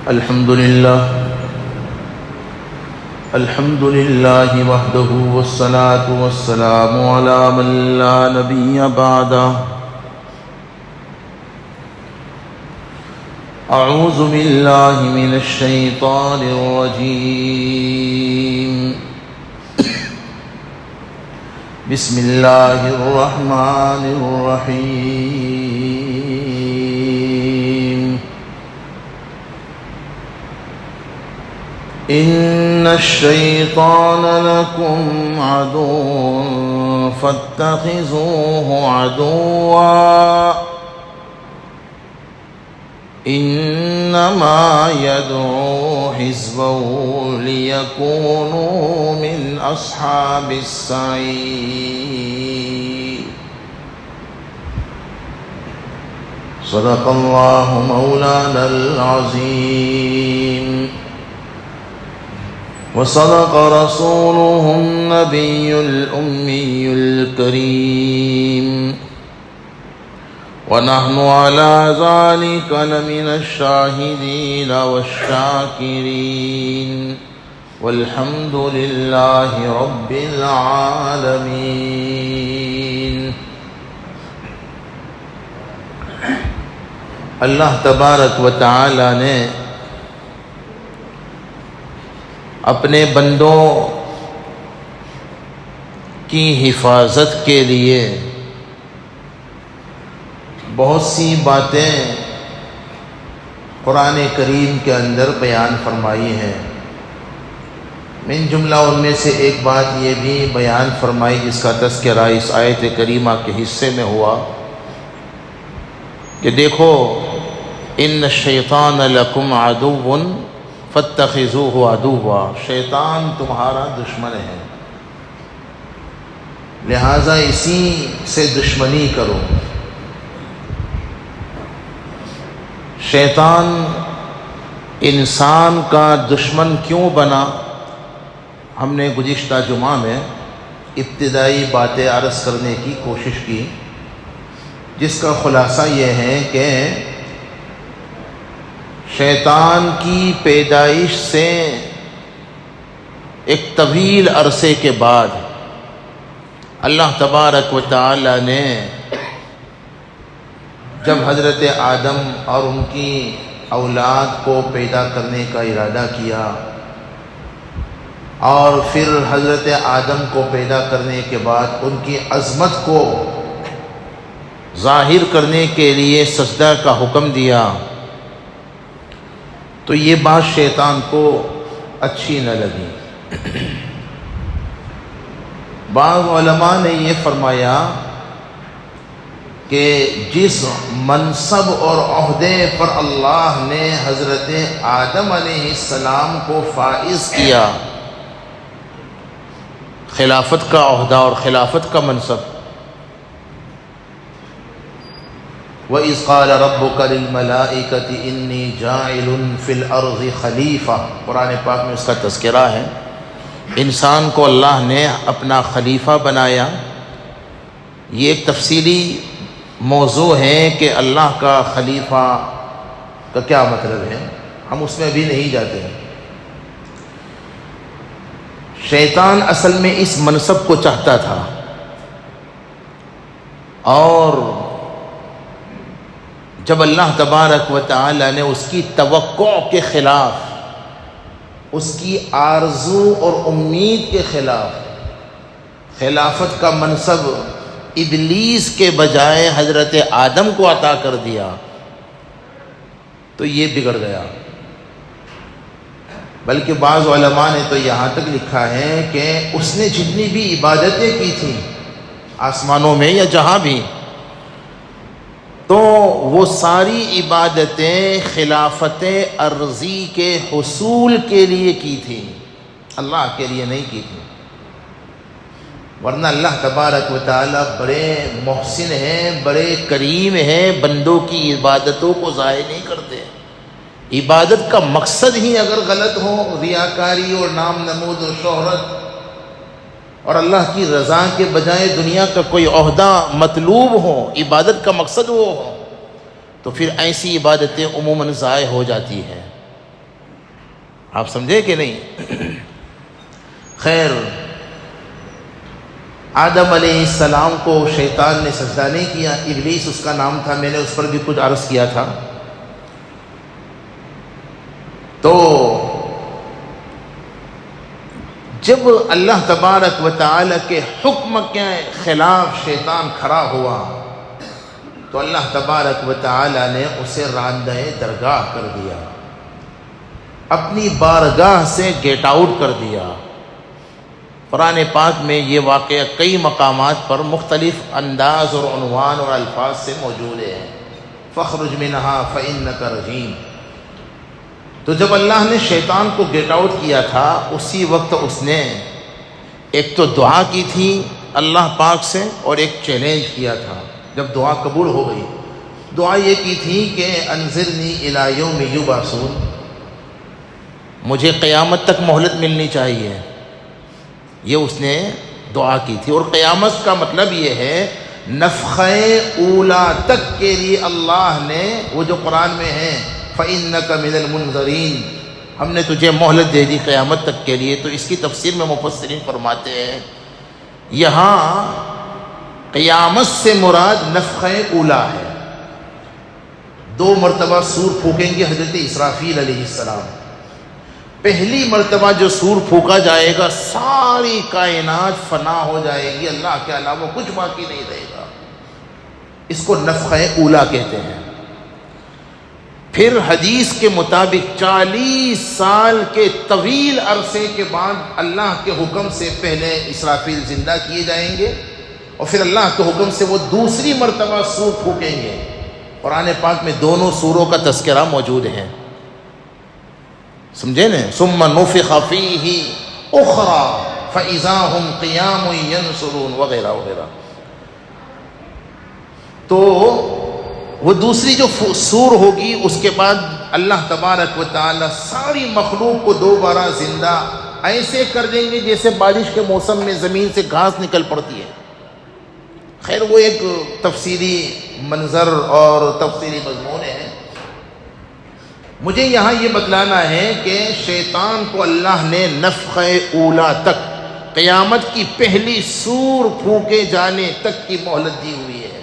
الحمد لله وحده والصلاة والسلام على من لا نبي بعده. أعوذ بالله من الشيطان الرجيم. بسم الله الرحمن الرحيم. إن الشيطان لكم عدو فاتخذوه عدوا إنما يدعو حزبه ليكونوا من أصحاب السعير. صدق الله مولانا العظيم وصدق رسوله النبي الأمي الكريم ونحن على ذلك لمن الشاهدين والشاكرين والحمد لله رب العالمين. اللہ تبارک و تعالی نے اپنے بندوں کی حفاظت کے لیے بہت سی باتیں قرآن کریم کے اندر بیان فرمائی ہیں. من جملہ ان میں سے ایک بات یہ بھی بیان فرمائی جس کا تذکرہ اس آیت کریمہ کے حصے میں ہوا کہ دیکھو ان الشیطان لکم عدو فاتخذوه عدوا، شیطان تمہارا دشمن ہے لہذا اسی سے دشمنی کرو. شیطان انسان کا دشمن کیوں بنا؟ ہم نے گزشتہ جمعہ میں ابتدائی باتیں عرض کرنے کی کوشش کی جس کا خلاصہ یہ ہے کہ شیطان کی پیدائش سے ایک طویل عرصے کے بعد اللہ تبارک و تعالی نے جب حضرت آدم اور ان کی اولاد کو پیدا کرنے کا ارادہ کیا اور پھر حضرت آدم کو پیدا کرنے کے بعد ان کی عظمت کو ظاہر کرنے کے لیے سجدہ کا حکم دیا تو یہ بات شیطان کو اچھی نہ لگی. بعض علماء نے یہ فرمایا کہ جس منصب اور عہدے پر اللہ نے حضرت آدم علیہ السلام کو فائز کیا، خلافت کا عہدہ اور خلافت کا منصب، وَإِذْ قَالَ رَبُّكَ لِلْمَلَائِكَةِ إِنِّي جَاعِلٌ فِي الْأَرْضِ خَلِيفَةً، قرآن پاک میں اس کا تذکرہ ہے. انسان کو اللہ نے اپنا خلیفہ بنایا. یہ ایک تفصیلی موضوع ہے کہ اللہ کا خلیفہ کا کیا مطلب ہے، ہم اس میں بھی نہیں جاتے ہیں. شیطان اصل میں اس منصب کو چاہتا تھا اور جب اللہ تبارک و تعالی نے اس کی توقع کے خلاف، اس کی آرزو اور امید کے خلاف خلافت کا منصب ابلیس کے بجائے حضرت آدم کو عطا کر دیا تو یہ بگڑ گیا. بلکہ بعض علماء نے تو یہاں تک لکھا ہے کہ اس نے جتنی بھی عبادتیں کی تھیں آسمانوں میں یا جہاں بھی، تو وہ ساری عبادتیں خلافت ارضی کے حصول کے لیے کی تھی، اللہ کے لیے نہیں کی تھی. ورنہ اللہ تبارک و تعالی بڑے محسن ہیں، بڑے کریم ہیں، بندوں کی عبادتوں کو ضائع نہیں کرتے. عبادت کا مقصد ہی اگر غلط ہو، ریاکاری اور نام نمود اور شہرت اور اللہ کی رضا کے بجائے دنیا کا کوئی عہدہ مطلوب ہو، عبادت کا مقصد وہ ہو، تو پھر ایسی عبادتیں عموماً ضائع ہو جاتی ہیں. آپ سمجھے کہ نہیں؟ خیر، آدم علیہ السلام کو شیطان نے سجدہ نہیں کیا، ابلیس اس کا نام تھا، میں نے اس پر بھی کچھ عرض کیا تھا۔ تو جب اللہ تبارک و تعالی کے حکم کے خلاف شیطان کھڑا ہوا تو اللہ تبارک و تعالی نے اسے راندہ درگاہ کر دیا، اپنی بارگاہ سے گیٹ آؤٹ کر دیا۔ قرآن پاک میں یہ واقعہ کئی مقامات پر مختلف انداز اور عنوان اور الفاظ سے موجود ہے۔ فَاخْرُجْ مِنْهَا فَإِنَّكَ رَجِيمٌ۔ تو جب اللہ نے شیطان کو گیٹ آؤٹ کیا تھا، اسی وقت اس نے ایک تو دعا کی تھی اللہ پاک سے اور ایک چیلنج کیا تھا۔ جب دعا قبول ہو گئی، دعا یہ کی تھی کہ انظرنی الی یوم یبعثون، مجھے قیامت تک مہلت ملنی چاہیے، یہ اس نے دعا کی تھی۔ اور قیامت کا مطلب یہ ہے نفخہ اولا تک کے لیے اللہ نے، وہ جو قرآن میں ہے فَإِنَّكَ مِنَ الْمُنظَرِينَ، ہم نے تجھے مہلت دے دی قیامت تک کے لیے۔ تو اس کی تفسیر میں مفسرین فرماتے ہیں یہاں قیامت سے مراد نفخہ اولا ہے۔ 2 مرتبہ سور پھونکیں گے حضرت اسرافیل علیہ السلام۔ پہلی مرتبہ جو سور پھونکا جائے گا، ساری کائنات فنا ہو جائے گی، اللہ کے علاوہ کچھ باقی نہیں رہے گا۔ اس کو نفخہ اولا کہتے ہیں۔ پھر حدیث کے مطابق 40 سال کے طویل عرصے کے بعد اللہ کے حکم سے پہلے اسرافیل زندہ کیے جائیں گے، اور پھر اللہ کے حکم سے وہ دوسری مرتبہ سور پھونکیں گے۔ قرآن پاک میں دونوں سوروں کا تذکرہ موجود ہے، سمجھے نا؟ ثم نفخ فیہ اخری فاذا هم قیام ینظرون وغیرہ وغیرہ۔ تو وہ دوسری جو سور ہوگی، اس کے بعد اللہ تبارک و تعالی ساری مخلوق کو دوبارہ زندہ ایسے کر دیں گے جیسے بارش کے موسم میں زمین سے گھاس نکل پڑتی ہے۔ خیر، وہ ایک تفصیلی منظر اور تفصیلی مضمون ہے۔ مجھے یہاں یہ بتلانا ہے کہ شیطان کو اللہ نے نفخہ اولا تک، قیامت کی پہلی سور پھونکے جانے تک کی مہلت دی ہوئی ہے۔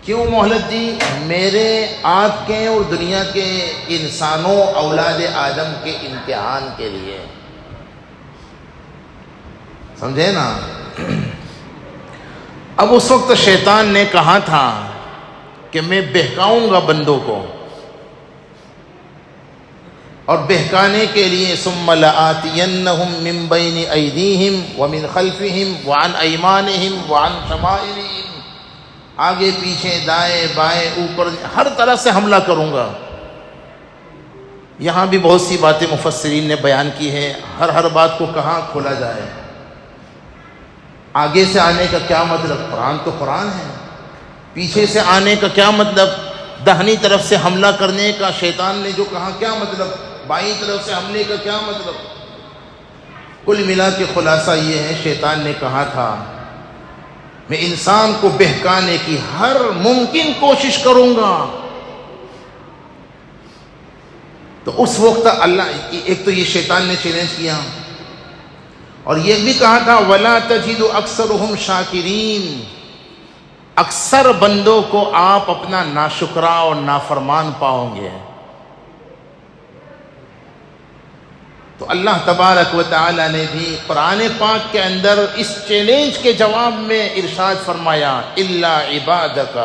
کیوں مہلت دی؟ میرے آپ کے اور دنیا کے انسانوں اولاد آدم کے امتحان کے لیے، سمجھے نا؟ اب اس وقت شیطان نے کہا تھا کہ میں بہکاؤں گا بندوں کو، اور بہکانے کے لیے ثم لآتینہم من بین ایدیہم ومن خلفہم وعن ایمانہم وعن شمائلہم، آگے پیچھے دائیں بائیں اوپر ہر طرح سے حملہ کروں گا۔ یہاں بھی بہت سی باتیں مفسرین نے بیان کی ہیں، ہر بات کو کہاں کھولا جائے۔ آگے سے آنے کا کیا مطلب؟ قرآن تو قرآن ہے۔ پیچھے سے آنے کا کیا مطلب؟ داہنی طرف سے حملہ کرنے کا شیطان نے جو کہا کیا مطلب؟ بائیں طرف سے حملے کا کیا مطلب؟ کل ملا کے خلاصہ یہ ہے، شیطان نے کہا تھا میں انسان کو بہکانے کی ہر ممکن کوشش کروں گا۔ تو اس وقت اللہ، ایک تو یہ شیطان نے چیلنج کیا، اور یہ بھی کہا تھا وَلَا تَجِدُ أَكْثَرُهُمْ شَاكِرِينَ، اکثر بندوں کو آپ اپنا ناشکرا اور نافرمان پاؤں گے۔ تو اللہ تبارک و تعالی نے بھی قرآن پاک کے اندر اس چیلنج کے جواب میں ارشاد فرمایا الا عبادک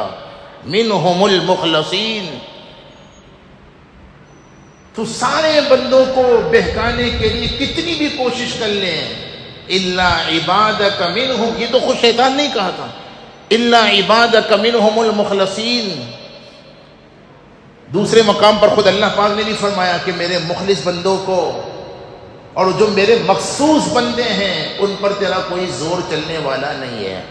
منہم المخلصین، تو سارے بندوں کو بہکانے کے لیے کتنی بھی کوشش کر لیں، الا عبادک منہم، یہ تو خود شیطان نہیں کہا تھا، الا عبادک منہم المخلصین۔ دوسرے مقام پر خود اللہ پاک نے بھی فرمایا کہ میرے مخلص بندوں کو، اور جو میرے مخصوص بندے ہیں ان پر تیرا کوئی زور چلنے والا نہیں ہے۔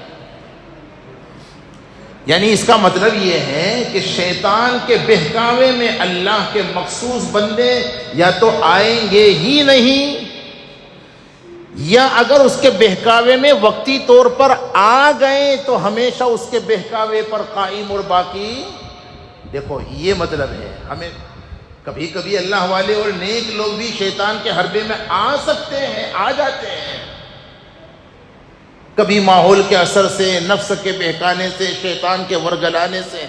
یعنی اس کا مطلب یہ ہے کہ شیطان کے بہکاوے میں اللہ کے مخصوص بندے یا تو آئیں گے ہی نہیں، یا اگر اس کے بہکاوے میں وقتی طور پر آ گئے تو ہمیشہ اس کے بہکاوے پر قائم اور باقی۔ دیکھو یہ مطلب ہے، ہمیں کبھی کبھی اللہ والے اور نیک لوگ بھی شیطان کے حربے میں آ سکتے ہیں، آ جاتے ہیں، کبھی ماحول کے اثر سے، نفس کے بہکانے سے، شیطان کے ورگلانے سے،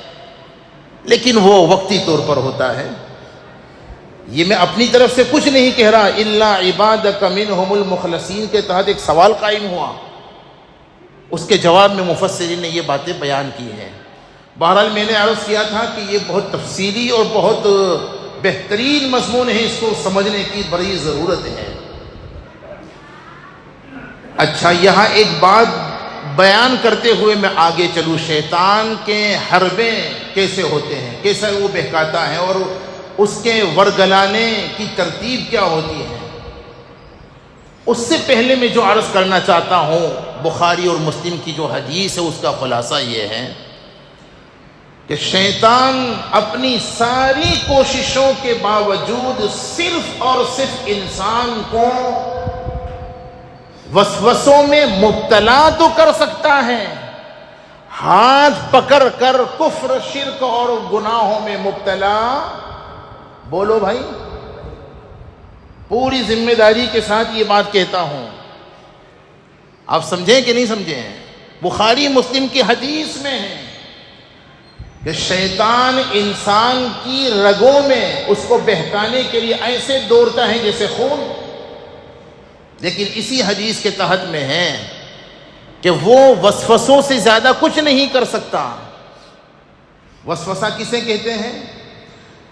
لیکن وہ وقتی طور پر ہوتا ہے۔ یہ میں اپنی طرف سے کچھ نہیں کہہ رہا، الا عبادک منہم المخلصین کے تحت ایک سوال قائم ہوا، اس کے جواب میں مفسرین نے یہ باتیں بیان کی ہیں۔ بہرحال میں نے عرض کیا تھا کہ یہ بہت تفصیلی اور بہت بہترین مضمون ہے، اس کو سمجھنے کی بڑی ضرورت ہے۔ اچھا، یہاں ایک بات بیان کرتے ہوئے میں آگے چلوں، شیطان کے حربے کیسے ہوتے ہیں، کیسے وہ بہکاتا ہے، اور اس کے ورگلانے کی ترتیب کیا ہوتی ہے۔ اس سے پہلے میں جو عرض کرنا چاہتا ہوں، بخاری اور مسلم کی جو حدیث ہے اس کا خلاصہ یہ ہے کہ شیطان اپنی ساری کوششوں کے باوجود صرف اور صرف انسان کو وسوسوں میں مبتلا تو کر سکتا ہے، ہاتھ پکڑ کر کفر، شرک اور گناہوں میں مبتلا، بولو بھائی، پوری ذمہ داری کے ساتھ یہ بات کہتا ہوں، آپ سمجھیں کہ نہیں سمجھیں؟ بخاری مسلم کی حدیث میں ہے کہ شیطان انسان کی رگوں میں اس کو بہکانے کے لیے ایسے دوڑتا ہے جیسے خون، لیکن اسی حدیث کے تحت میں ہے کہ وہ وسوسوں سے زیادہ کچھ نہیں کر سکتا۔ وسوسہ کسے کہتے ہیں؟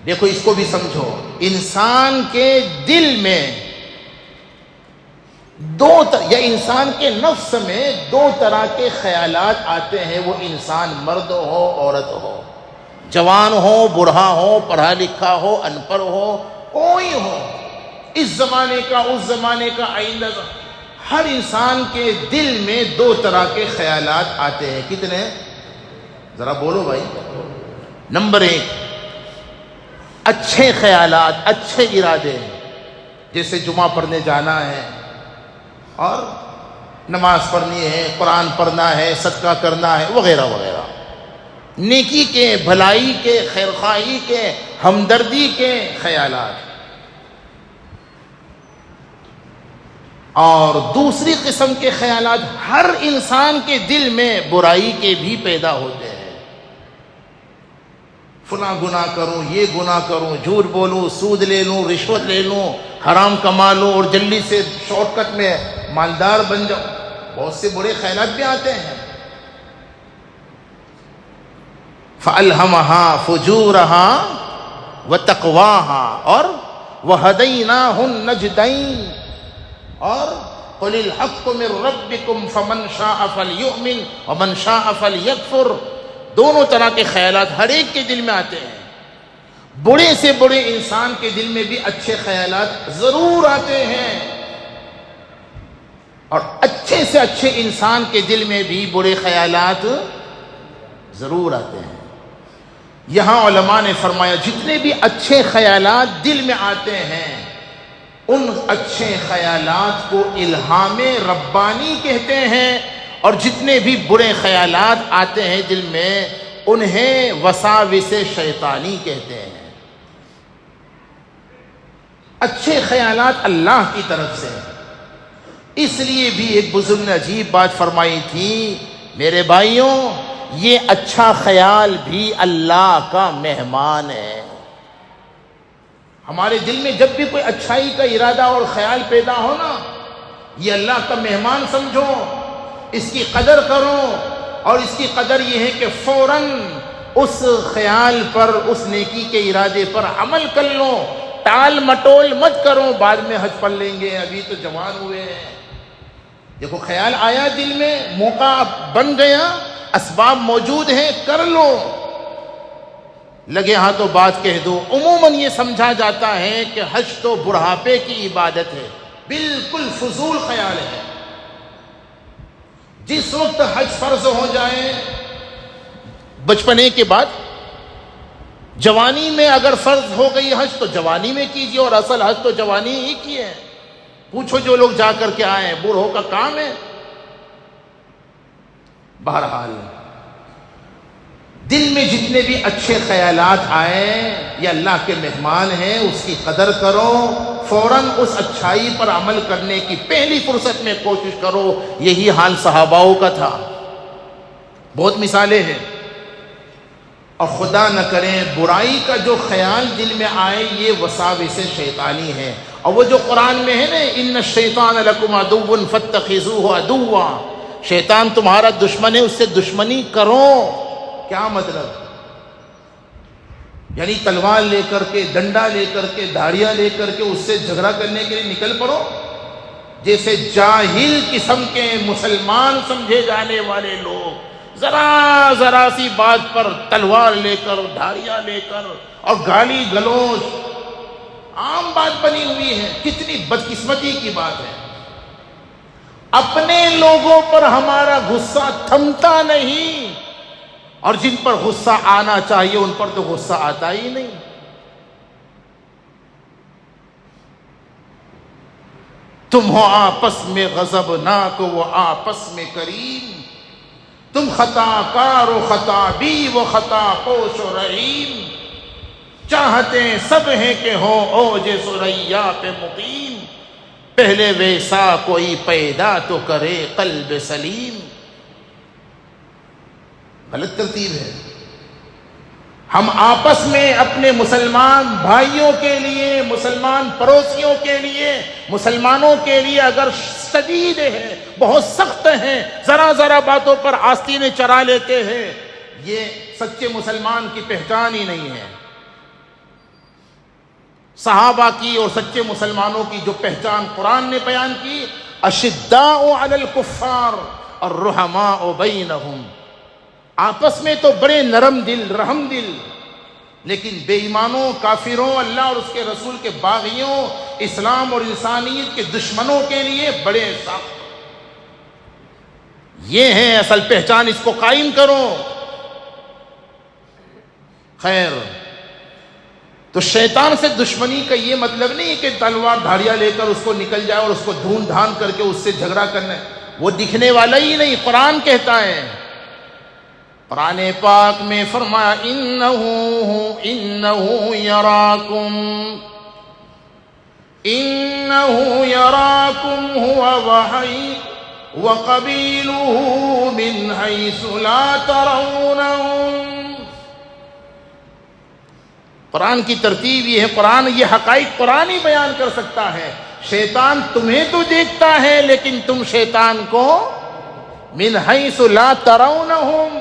دیکھو اس کو بھی سمجھو، انسان کے دل میں یا انسان کے نفس میں دو طرح کے خیالات آتے ہیں، وہ انسان مرد ہو عورت ہو، جوان ہو بوڑھا ہو، پڑھا لکھا ہو ان پڑھ ہو، کوئی ہو، اس زمانے کا اس زمانے کا، آئندہ ہر انسان کے دل میں دو طرح کے خیالات آتے ہیں۔ کتنے؟ ذرا بولو بھائی۔ نمبر ایک، اچھے خیالات، اچھے ارادے، جیسے جمعہ پڑھنے جانا ہے اور نماز پڑھنی ہے، قرآن پڑھنا ہے، صدقہ کرنا ہے، وغیرہ وغیرہ، نیکی کے، بھلائی کے، خیرخواہی کے، ہمدردی کے خیالات۔ اور دوسری قسم کے خیالات ہر انسان کے دل میں برائی کے بھی پیدا ہوتے ہیں، فلاں گناہ کروں، یہ گناہ کروں، جھوٹ بولوں، سود لے لوں، رشوت لے لوں، حرام کما لوں اور جلدی سے شارٹ کٹ میں مالدار بن جاؤں، بہت سے برے خیالات بھی آتے ہیں۔ فَأَلْهَمَهَا فُجُورَهَا وَتَقْوَاهَا، اور وَهَدَيْنَاهُ النَّجْدَيْنِ، اور قُلِ الْحَقُّ مِن رَبِّكُمْ فَمَنْ شَاءَ فَلْيُؤْمِنْ وَمَنْ شَاءَ فَلْيَكْفُرْ۔ دونوں طرح کے خیالات ہر ایک کے دل میں آتے ہیں، بڑے سے بڑے انسان کے دل میں بھی اچھے خیالات ضرور آتے ہیں، اور اچھے سے اچھے انسان کے دل میں بھی برے خیالات ضرور آتے ہیں۔ یہاں علماء نے فرمایا جتنے بھی اچھے خیالات دل میں آتے ہیں، ان اچھے خیالات کو الہام ربانی کہتے ہیں، اور جتنے بھی برے خیالات آتے ہیں دل میں، انہیں وساوس شیطانی کہتے ہیں۔ اچھے خیالات اللہ کی طرف سے، اس لیے بھی ایک بزرگ نے عجیب بات فرمائی تھی، میرے بھائیوں، یہ اچھا خیال بھی اللہ کا مہمان ہے۔ ہمارے دل میں جب بھی کوئی اچھائی کا ارادہ اور خیال پیدا ہو نا، یہ اللہ کا مہمان سمجھو، اس کی قدر کرو، اور اس کی قدر یہ ہے کہ فوراً اس خیال پر، اس نیکی کے ارادے پر عمل کر لو، ٹال مٹول مت کرو، بعد میں حج پڑھ لیں گے، ابھی تو جوان ہوئے ہیں۔ دیکھو خیال آیا دل میں، موقع بن گیا، اسباب موجود ہیں، کر لو، لگے ہاں تو بات کہہ دو۔ عموماً یہ سمجھا جاتا ہے کہ حج تو بڑھاپے کی عبادت ہے، بالکل فضول خیال ہے۔ جس وقت حج فرض ہو جائے، بچپنے کے بعد، جوانی میں اگر فرض ہو گئی حج تو جوانی میں کیجیے، اور اصل حج تو جوانی ہی کی ہے۔ پوچھو جو لوگ جا کر کے آئے ہیں، بوڑھوں کا کام ہے۔ بہرحال دل میں جتنے بھی اچھے خیالات آئیں یہ اللہ کے مہمان ہیں، اس کی قدر کرو، فوراً اس اچھائی پر عمل کرنے کی پہلی فرصت میں کوشش کرو۔ یہی حال صحاباؤں کا تھا، بہت مثالیں ہیں۔ اور خدا نہ کرے برائی کا جو خیال دل میں آئے یہ وساوس شیطانی ہے، اور وہ جو قرآن میں ہے نا، ان الشیطان لکم عدو فاتخذوہ عدوا، شیطان تمہارا دشمن ہے، اس سے دشمنی کرو۔ کیا مطلب؟ یعنی تلوار لے کر کے، ڈنڈا لے کر کے، دھاڑیاں لے کر کے اس سے جھگڑا کرنے کے لیے نکل پڑو؟ جیسے جاہل قسم کے مسلمان سمجھے جانے والے لوگ ذرا ذرا سی بات پر تلوار لے کر، دھاڑیاں لے کر اور گالی گلوچ عام بات بنی ہوئی ہے۔ کتنی بدقسمتی کی بات ہے۔ اپنے لوگوں پر ہمارا غصہ تھمتا نہیں، اور جن پر غصہ آنا چاہیے ان پر تو غصہ آتا ہی نہیں۔ تم ہو آپس میں غضبناک وہ آپس میں کریم، تم خطا کار و خطا بی و خطا پوش و رحیم، چاہتے سب ہیں کہ ہو اوج ثریا پہ مقیم، پہلے ویسا کوئی پیدا تو کرے قلب سلیم۔ غلط ترتیب ہے۔ ہم آپس میں اپنے مسلمان بھائیوں کے لیے، مسلمان پڑوسیوں کے لیے، مسلمانوں کے لیے اگر شدید ہیں، بہت سخت ہیں، ذرا ذرا باتوں پر آستینیں چرا لیتے ہیں، یہ سچے مسلمان کی پہچان ہی نہیں ہے۔ صحابہ کی اور سچے مسلمانوں کی جو پہچان قرآن نے بیان کی، اشداء علی الکفار الرحماء بینہم، آپس میں تو بڑے نرم دل، رحم دل، لیکن بے ایمانوں، کافروں، اللہ اور اس کے رسول کے باغیوں، اسلام اور انسانیت کے دشمنوں کے لیے بڑے سخت۔ یہ ہے اصل پہچان، اس کو قائم کرو۔ خیر، تو شیطان سے دشمنی کا یہ مطلب نہیں کہ تلوار دھاڑیاں لے کر اس کو نکل جائے اور اس کو دھون دھان کر کے اس سے جھگڑا کرنا ہے، وہ دکھنے والا ہی نہیں۔ قرآن کہتا ہے، قرآن پاک میں فرمایا انہو یراکم ہوا وقبیلہ من حیث لا ترونہم۔ قرآن کی ترتیب یہ ہے، قرآن یہ حقائق قرآن ہی بیان کر سکتا ہے۔ شیطان تمہیں تو دیکھتا ہے لیکن تم شیطان کو من حیث لا ترونہم،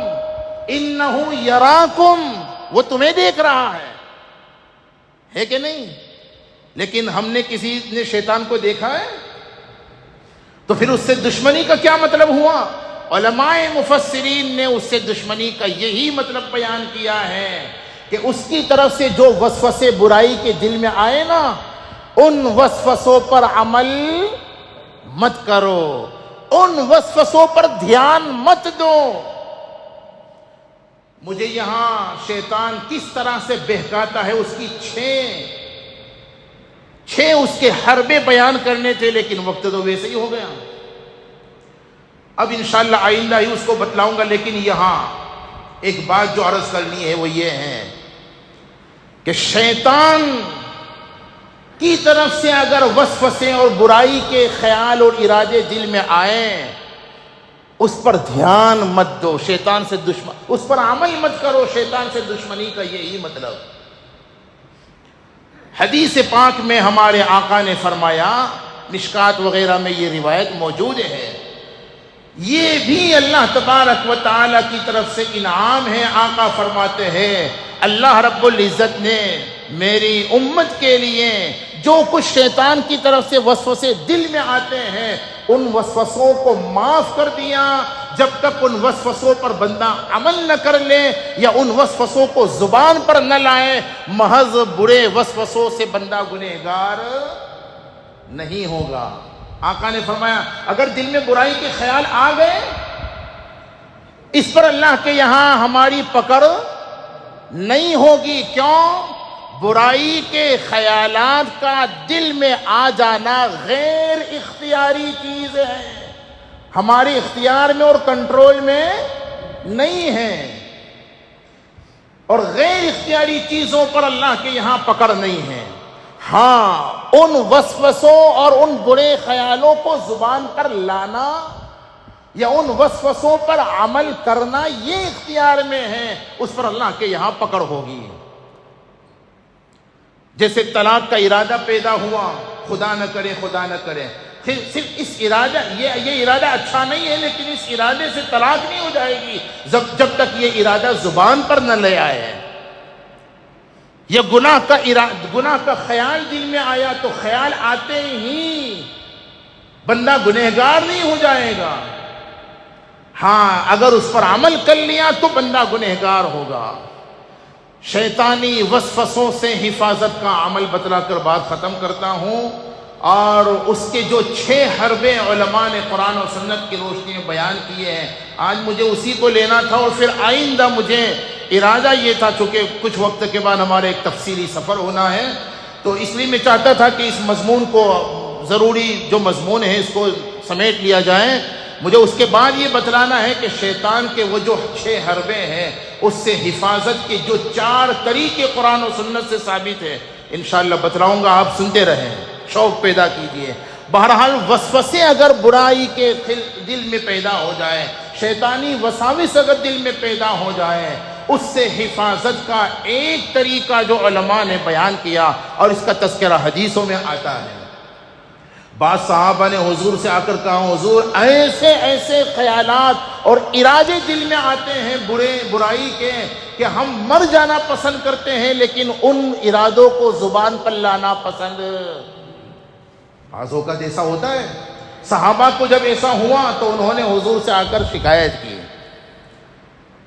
انہو یراکم، وہ تمہیں دیکھ رہا ہے کہ نہیں؟ لیکن ہم نے کسی نے شیطان کو دیکھا ہے؟ تو پھر اس سے دشمنی کا کیا مطلب ہوا؟ علماء مفسرین نے اس سے دشمنی کا یہی مطلب بیان کیا ہے کہ اس کی طرف سے جو وسوسے برائی کے دل میں آئے نا، ان وسوسوں پر عمل مت کرو، ان وسوسوں پر دھیان مت دو۔ مجھے یہاں شیطان کس طرح سے بہکاتا ہے اس کی چھ اس کے حربے بیان کرنے تھے، لیکن وقت تو ویسے ہی ہو گیا۔ اب انشاءاللہ آئندہ ہی اس کو بتلاؤں گا، لیکن یہاں ایک بات جو عرض کرنی ہے وہ یہ ہے کہ شیطان کی طرف سے اگر وسوسے اور برائی کے خیال اور ارادے دل میں آئیں، اس پر دھیان مت دو، شیطان سے اس پر عمل مت کرو۔ شیطان سے دشمنی کا یہی مطلب۔ حدیث پاک میں ہمارے آقا نے فرمایا، مشکات وغیرہ میں یہ روایت موجود ہے، یہ بھی اللہ تبارک و تعالی کی طرف سے انعام ہے۔ آقا فرماتے ہیں، اللہ رب العزت نے میری امت کے لیے جو کچھ شیطان کی طرف سے وسوسے دل میں آتے ہیں، ان وسوسوں کو معاف کر دیا۔ جب تک ان وسوسوں پر بندہ عمل نہ کر لے یا ان وسوسوں کو زبان پر نہ لائے، محض برے وسوسوں سے بندہ گنہگار نہیں ہوگا۔ آقا نے فرمایا اگر دل میں برائی کے خیال آ گئے، اس پر اللہ کے یہاں ہماری پکڑ نہیں ہوگی۔ کیوں؟ برائی کے خیالات کا دل میں آ جانا غیر اختیاری چیز ہے، ہمارے اختیار میں اور کنٹرول میں نہیں ہے۔ اور غیر اختیاری چیزوں پر اللہ کے یہاں پکڑ نہیں ہے۔ ہاں، ان وسوسوں اور ان برے خیالوں کو زبان پر لانا یا ان وسوسوں پر عمل کرنا یہ اختیار میں ہے، اس پر اللہ کے یہاں پکڑ ہوگی۔ جیسے طلاق کا ارادہ پیدا ہوا، خدا نہ کرے خدا نہ کرے، پھر صرف اس ارادہ یہ ارادہ اچھا نہیں ہے، لیکن اس ارادے سے طلاق نہیں ہو جائے گی جب تک یہ ارادہ زبان پر نہ لے آئے۔ یہ گناہ کا خیال دل میں آیا تو خیال آتے ہی بندہ گنہگار نہیں ہو جائے گا، ہاں اگر اس پر عمل کر لیا تو بندہ گنہگار ہوگا۔ شیطانی وسوسوں سے حفاظت کا عمل بتلا کر بات ختم کرتا ہوں، اور اس کے جو 6 حربے علماء نے قرآن و سنت کی روشنی میں بیان کیے ہیں، آج مجھے اسی کو لینا تھا، اور پھر آئندہ مجھے ارادہ یہ تھا، چونکہ کچھ وقت کے بعد ہمارے ایک تفصیلی سفر ہونا ہے، تو اس لیے میں چاہتا تھا کہ اس مضمون کو ضروری جو مضمون ہے اس کو سمیٹ لیا جائے۔ مجھے اس کے بعد یہ بتلانا ہے کہ شیطان کے وہ جو 6 حربے ہیں اس سے حفاظت کے جو 4 طریقے قرآن و سنت سے ثابت ہے، انشاءاللہ بتلاؤں گا، آپ سنتے رہیں، شوق پیدا کیجئے۔ بہرحال وسوسے اگر برائی کے دل میں پیدا ہو جائے، شیطانی وساوس اگر دل میں پیدا ہو جائے، اس سے حفاظت کا ایک طریقہ جو علماء نے بیان کیا، اور اس کا تذکرہ حدیثوں میں آتا ہے۔ بعض صحابہ نے حضور سے آ کر کہا، حضور ایسے ایسے خیالات اور ارادے دل میں آتے ہیں برائی کے کہ ہم مر جانا پسند کرتے ہیں، لیکن ان ارادوں کو زبان پر لانا پسند۔ بعض اوقات ایسا ہوتا ہے، صحابہ کو جب ایسا ہوا تو انہوں نے حضور سے آ کر شکایت کی،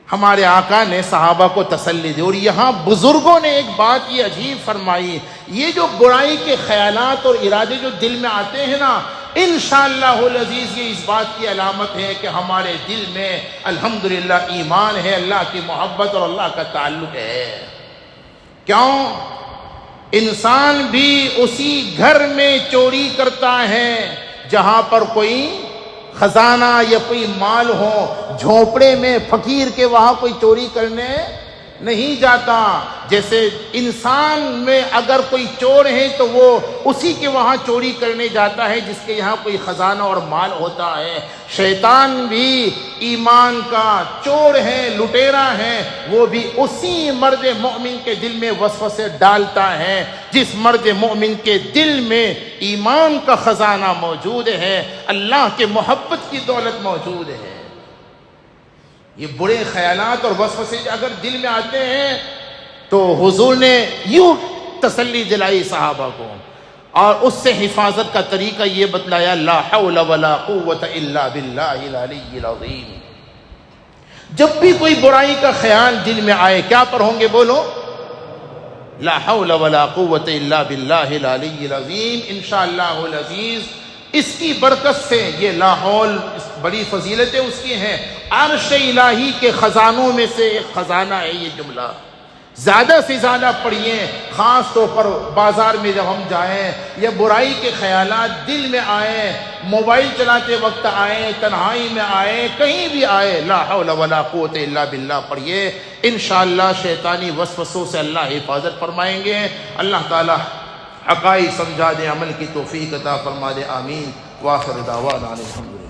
ہمارے آقا نے صحابہ کو تسلی دی۔ اور یہاں بزرگوں نے ایک بات یہ عجیب فرمائی، یہ جو برائی کے خیالات اور ارادے جو دل میں آتے ہیں نا، انشاءاللہ العزیز یہ اس بات کی علامت ہے کہ ہمارے دل میں الحمدللہ ایمان ہے، اللہ کی محبت اور اللہ کا تعلق ہے۔ کیوں؟ انسان بھی اسی گھر میں چوری کرتا ہے جہاں پر کوئی خزانہ یا کوئی مال ہو، جھونپڑے میں فقیر کے وہاں کوئی چوری کرنے نہیں جاتا۔ جیسے انسان میں اگر کوئی چور ہے تو وہ اسی کے وہاں چوری کرنے جاتا ہے جس کے یہاں کوئی خزانہ اور مال ہوتا ہے۔ شیطان بھی ایمان کا چور ہے، لٹیرا ہے، وہ بھی اسی مرد مومن کے دل میں وسوسے ڈالتا ہے جس مرد مومن کے دل میں ایمان کا خزانہ موجود ہے، اللہ کے محبت کی دولت موجود ہے۔ یہ برے خیالات اور وسوسے اگر دل میں آتے ہیں تو حضور نے یوں تسلی دلائی صحابہ کو، اور اس سے حفاظت کا طریقہ یہ بتلایا، لا حول ولا قوت الا باللہ العلی العظیم۔ جب بھی کوئی برائی کا خیال دل میں آئے کیا پڑھوں گے؟ بولو، لا حول ولا قوت الا باللہ العلی العظیم۔ انشاءاللہ العزیز اس کی برکت سے یہ لا حول بڑی فضیلتیں اس کی ہیں، عرش الہی کے خزانوں میں سے ایک خزانہ ہے یہ جملہ۔ زیادہ سے زیادہ پڑھیے، خاص طور پر بازار میں جب ہم جائیں یا برائی کے خیالات دل میں آئیں، موبائل چلاتے وقت آئیں، تنہائی میں آئیں، کہیں بھی آئے، لا حول ولا قوت الا باللہ پڑھیے، انشاءاللہ شیطانی وسوسوں سے اللہ حفاظت فرمائیں گے۔ اللہ تعالی حقائق سمجھا دے، عمل کی توفیق عطا فرما دے، آمین۔ وآخر دعوانا الحمدللہ۔